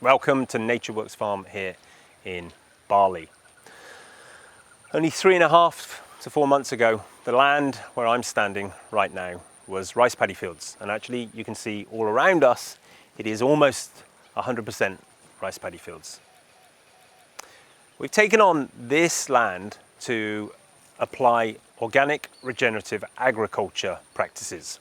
Welcome to NatureWorks Farm here in Bali. Only 3.5 to 4 months ago, the land where I'm standing right now was rice paddy fields. And actually you can see all around us, it is almost 100% rice paddy fields. We've taken on this land to apply organic regenerative agriculture practices.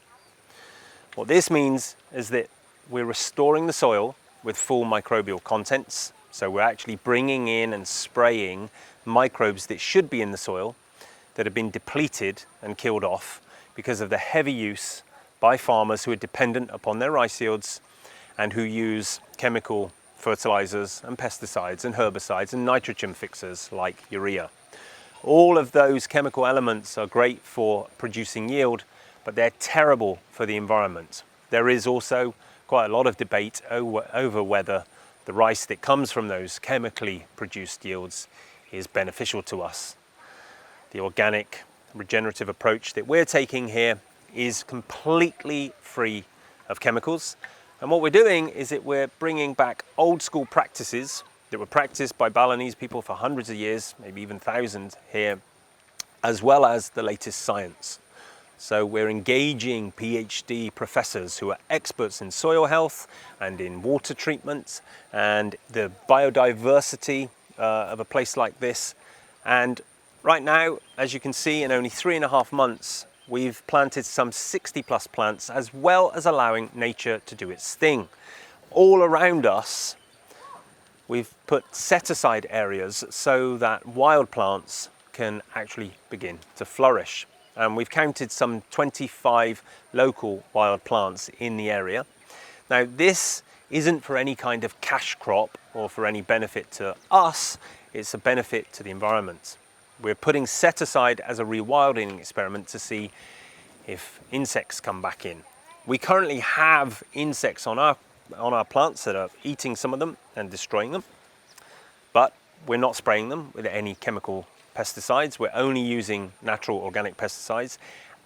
What this means is that we're restoring the soil with full microbial contents. So we're actually bringing in and spraying microbes that should be in the soil that have been depleted and killed off because of the heavy use by farmers who are dependent upon their rice yields and who use chemical fertilizers and pesticides and herbicides and nitrogen fixers like urea. All of those chemical elements are great for producing yield, but they're terrible for the environment. There is also quite a lot of debate over whether the rice that comes from those chemically produced yields is beneficial to us. The organic regenerative approach that we're taking here is completely free of chemicals. And what we're doing is that we're bringing back old school practices that were practiced by Balinese people for hundreds of years, maybe even thousands here, as well as the latest science. So we're engaging PhD professors who are experts in soil health and in water treatment and the biodiversity of a place like this. And right now, as you can see, in only 3.5 months, we've planted some 60 plus plants, as well as allowing nature to do its thing. All around us, we've put set-aside areas so that wild plants can actually begin to flourish. And we've counted some 25 local wild plants in the area. Now, this isn't for any kind of cash crop or for any benefit to us, it's a benefit to the environment. We're putting set aside as a rewilding experiment to see if insects come back in. We currently have insects on our plants that are eating some of them and destroying them, but we're not spraying them with any chemical pesticides. We're only using natural organic pesticides,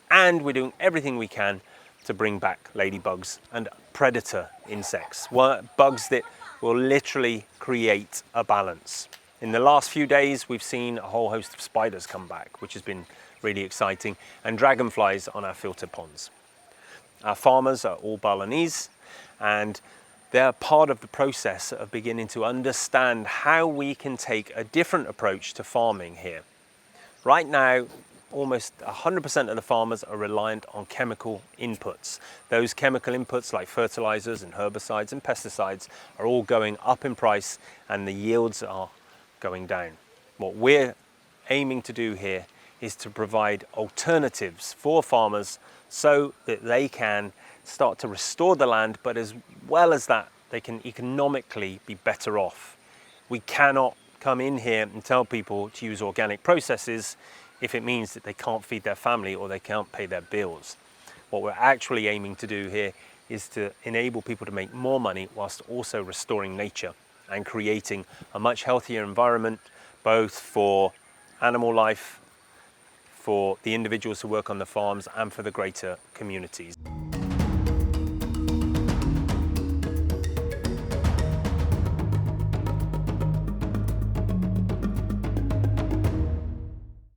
and we're doing everything we can to bring back ladybugs and predator insects, bugs that will literally create a balance. In the last few days, we've seen a whole host of spiders come back, which has been really exciting, and dragonflies on our filter ponds. Our farmers are all Balinese, and they're part of the process of beginning to understand how we can take a different approach to farming here. Right now, almost 100% of the farmers are reliant on chemical inputs. Those chemical inputs like fertilizers and herbicides and pesticides are all going up in price, and the yields are going down. What we're aiming to do here is to provide alternatives for farmers so that they can start to restore the land, but as well as that, they can economically be better off. We cannot come in here and tell people to use organic processes if it means that they can't feed their family or they can't pay their bills. What we're actually aiming to do here is to enable people to make more money whilst also restoring nature and creating a much healthier environment, both for animal life, for the individuals who work on the farms, and for the greater communities.